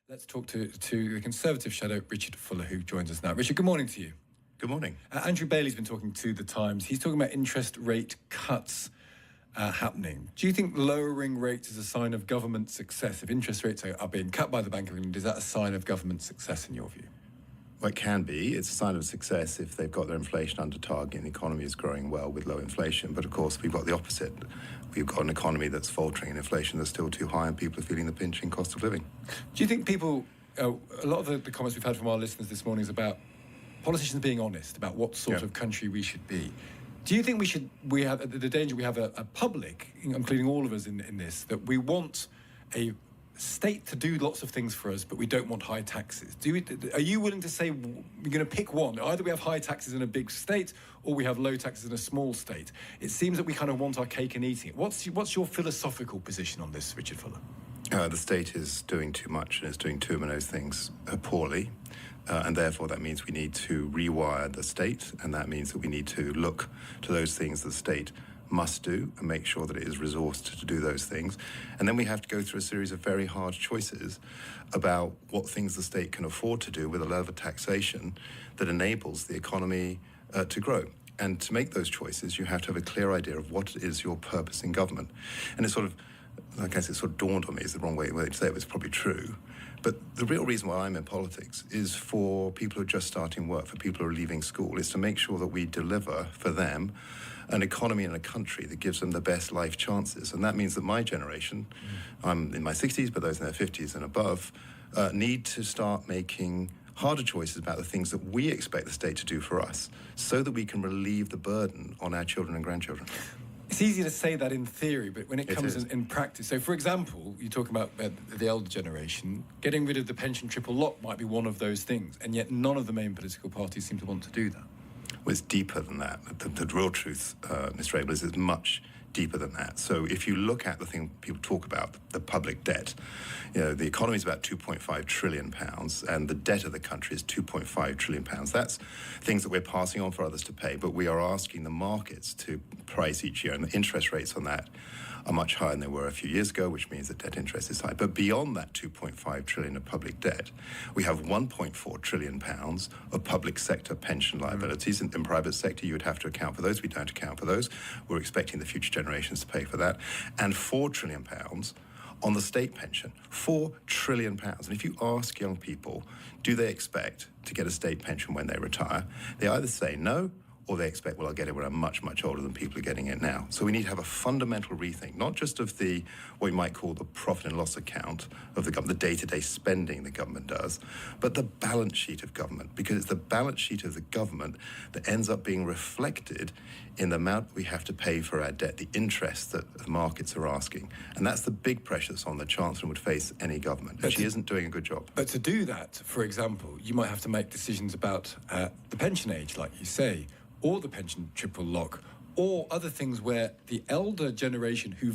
Let's talk to the Conservative shadow, Richard Fuller, who joins us now. Richard, good morning to you. Good morning. Andrew Bailey's been talking to The Times. He's talking about interest rate cuts happening. Do you think lowering rates is a sign of government success? If interest rates are being cut by the Bank of England, is that a sign of government success in your view? Well, it can be. It's a sign of success if they've got their inflation under target and the economy is growing well with low inflation. But of course, we've got the opposite. We've got an economy that's faltering and inflation that's still too high and people are feeling the pinching cost of living. Do you think people, a lot of the comments we've had from our listeners this morning is about politicians being honest about what sort of country we should be. Do you think we have the danger we have a public, including all of us in this, that we want a state to do lots of things for us, but we don't want high taxes? Are you willing to say we're going to pick one? Either we have high taxes in a big state or we have low taxes in a small state. It seems that we kind of want our cake and eating it. What's your philosophical position on this, Richard Fuller? The state is doing too much and is doing too many of those things poorly. And therefore, that means we need to rewire the state, and that means that we need to look to those things the state must do and make sure that it is resourced to do those things. And then we have to go through a series of very hard choices about what things the state can afford to do with a level of taxation that enables the economy to grow. And to make those choices, you have to have a clear idea of what is your purpose in government. And it's sort of, I guess it sort of dawned on me, is the wrong way to say it, but it's probably true. But the real reason why I'm in politics is for people who are just starting work, for people who are leaving school, is to make sure that we deliver for them an economy and a country that gives them the best life chances. And that means that my generation, I'm in my 60s, but those in their 50s and above, need to start making harder choices about the things that we expect the state to do for us so that we can relieve the burden on our children and grandchildren. It's easy to say that in theory, but when it comes in practice. So, for example, you talk about the elder generation. Getting rid of the pension triple lock might be one of those things, and yet none of the main political parties seem to want to do that. Well, it's deeper than that. The real truth, Mr. Abel, is much deeper than that. So if you look at the thing people talk about, the public debt, the economy is about £2.5 trillion, and the debt of the country is £2.5 trillion. That's things that we're passing on for others to pay, but we are asking the markets to price each year, and the interest rates on that are much higher than they were a few years ago, which means that debt interest is high. But beyond that 2.5 trillion of public debt, we have 1.4 trillion pounds of public sector pension liabilities. In private sector, you would have to account for those. We don't account for those. We're expecting the future generations to pay for that. And 4 trillion pounds on the state pension. 4 trillion pounds. And if you ask young people, do they expect to get a state pension when they retire, they either say no, or they expect, well, I'll get it when I'm much, much older than people are getting it now. So we need to have a fundamental rethink, not just of what you might call the profit and loss account of the government, the day-to-day spending the government does, but the balance sheet of government, because it's the balance sheet of the government that ends up being reflected in the amount we have to pay for our debt, the interest that the markets are asking. And that's the big pressure that's on the Chancellor would face any government, and she isn't doing a good job. But to do that, for example, you might have to make decisions about the pension age, like you say, or the pension triple lock, or other things where the elder generation who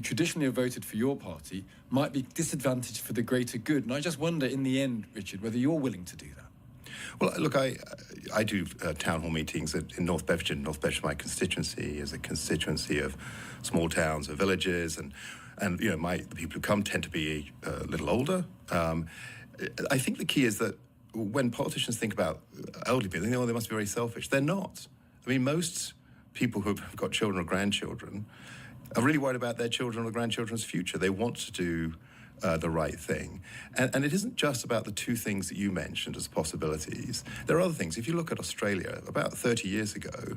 traditionally have voted for your party, might be disadvantaged for the greater good. And I just wonder, in the end, Richard, whether you're willing to do that. Well, look, I do town hall meetings in North Bedfordshire. North Bedfordshire, my constituency, is a constituency of small towns and villages, and the people who come tend to be a little older. I think the key is that when politicians think about elderly people, they think, oh, they must be very selfish. They're not. I mean, most people who have got children or grandchildren are really worried about their children or grandchildren's future. They want to do the right thing. And it isn't just about the two things that you mentioned as possibilities. There are other things. If you look at Australia, about 30 years ago,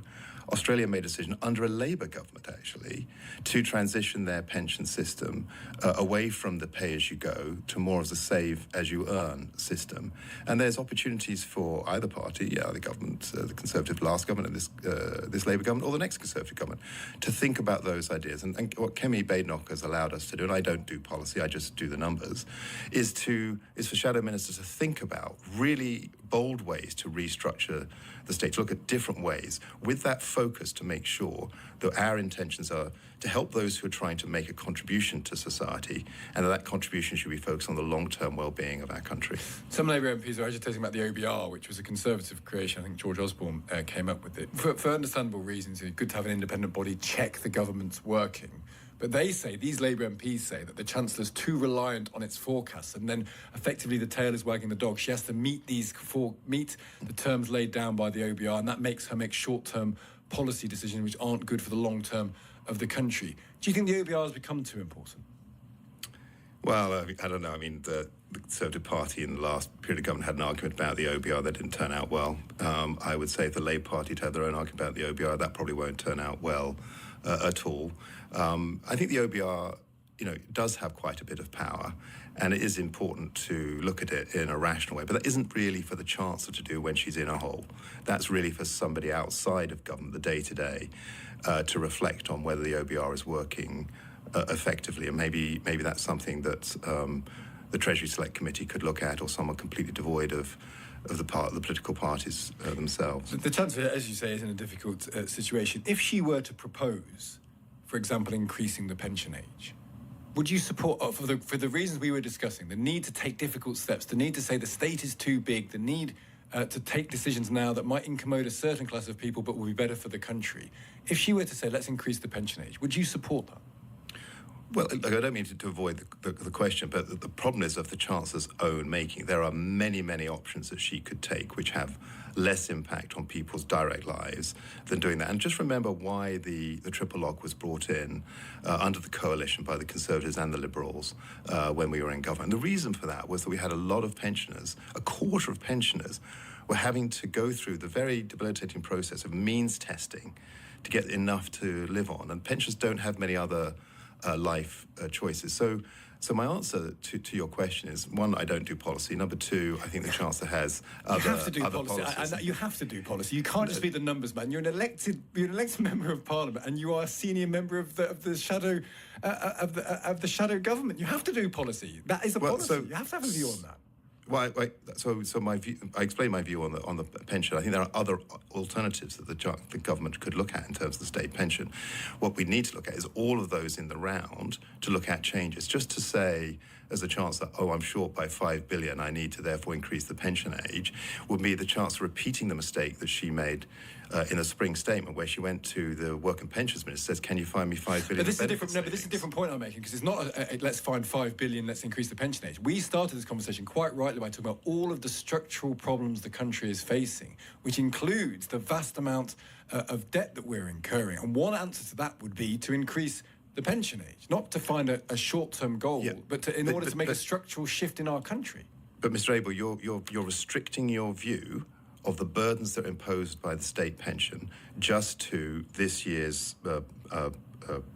Australia made a decision under a Labour government, actually, to transition their pension system away from the pay-as-you-go to more of the save-as-you-earn system. And there's opportunities for either party, the government, the Conservative last government and this Labour government, or the next Conservative government, to think about those ideas. And what Kemi Badenoch has allowed us to do, and I don't do policy, I just do the numbers, is for shadow ministers to think about really bold ways to restructure the state, to look at different ways with that focus to make sure that our intentions are to help those who are trying to make a contribution to society, and that contribution should be focused on the long-term well-being of our country. Some Labour MPs are agitating about the OBR, which was a Conservative creation. I think George Osborne came up with it. For understandable reasons, it's good to have an independent body check the government's working. But they say, these Labour MPs say, that the Chancellor's too reliant on its forecasts, and then effectively the tail is wagging the dog. She has to meet the terms laid down by the OBR, and that makes her make short-term policy decisions which aren't good for the long term of the country. Do you think the OBR has become too important? Well, I don't know. I mean, the Conservative Party in the last period of government had an argument about the OBR that didn't turn out well. I would say if the Labour Party had had their own argument about the OBR, that probably won't turn out well at all. I think the OBR, does have quite a bit of power, and it is important to look at it in a rational way. But that isn't really for the Chancellor to do when she's in a hole. That's really for somebody outside of government, the day-to-day, to reflect on whether the OBR is working effectively, and maybe that's something that the Treasury Select Committee could look at, or someone completely devoid of the political parties themselves. The Chancellor, as you say, is in a difficult situation. If she were to propose, for example, increasing the pension age, would you support, for the reasons we were discussing, the need to take difficult steps, the need to say the state is too big, the need to take decisions now that might incommode a certain class of people but will be better for the country? If she were to say, let's increase the pension age, would you support that? Well, I don't mean to avoid the question, but the problem is of the Chancellor's own making. There are many, many options that she could take which have less impact on people's direct lives than doing that. And just remember why the triple lock was brought in under the coalition by the Conservatives and the Liberals when we were in government. The reason for that was that we had a lot of pensioners, a quarter of pensioners, were having to go through the very debilitating process of means testing to get enough to live on. And pensioners don't have many other life choices. So my answer to your question is, one, I don't do policy. Number two, I think the Chancellor has other policies. You have to do policy. You have to do policy. You can't just be the numbers man. You're an elected member of Parliament, and you are a senior member of the shadow government. You have to do policy. That is a policy. So, you have to have a view on that. Well, so my view, I explained my view on the pension. I think there are other alternatives that the government could look at in terms of the state pension. What we need to look at is all of those in the round to look at changes. Just to say, as a Chancellor, I'm short by 5 billion, I need to therefore increase the pension age, would be the Chancellor repeating the mistake that she made in a spring statement where she went to the Work and Pensions Minister, says, can you find me 5 billion? But this is a different point I'm making, because it's not let's find 5 billion, let's increase the pension age. We started this conversation quite rightly by talking about all of the structural problems the country is facing, which includes the vast amount of debt that we're incurring. And one answer to that would be to increase the pension age, not to find a short-term goal, but in order to make a structural shift in our country. But Mr. Abel, you're restricting your view of the burdens that are imposed by the state pension just to this year's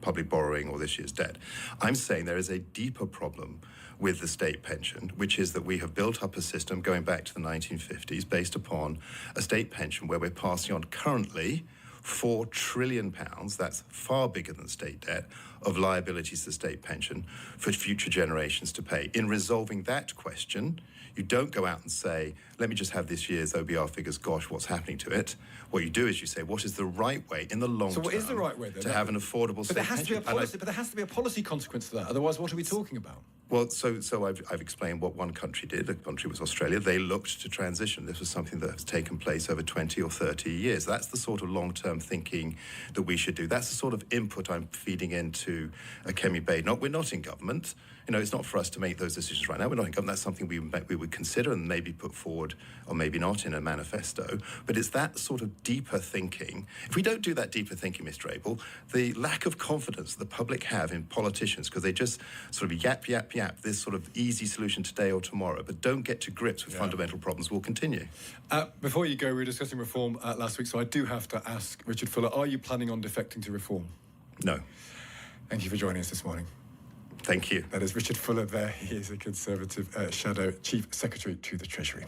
public borrowing or this year's debt. I'm saying there is a deeper problem with the state pension, which is that we have built up a system going back to the 1950s based upon a state pension where we're passing on currently £4 trillion, that's far bigger than state debt, of liabilities to the state pension for future generations to pay. In resolving that question, you don't go out and say, let me just have this year's OBR figures, gosh, what's happening to it? What you do is you say, what is the right way in the long term what is the right way, then? To have an affordable state pension? But there has to be a policy consequence to that. Otherwise, what are we talking about? Well, so I've explained what one country did. The country was Australia. They looked to transition. This was something that has taken place over 20 or 30 years. That's the sort of long-term thinking that we should do. That's the sort of input I'm feeding into Kemi Bay. We're not in government. It's not for us to make those decisions right now. We're not in government. That's something we would consider and maybe put forward, or maybe not, in a manifesto. But it's that sort of deeper thinking. If we don't do that deeper thinking, Mr. Abel, the lack of confidence the public have in politicians, because they just sort of yap, this sort of easy solution today or tomorrow, but don't get to grips with fundamental problems, will continue. Before you go, we were discussing reform last week, so I do have to ask Richard Fuller, are you planning on defecting to reform? No. Thank you for joining us this morning. Thank you. That is Richard Fuller there. He is a Conservative Shadow Chief Secretary to the Treasury.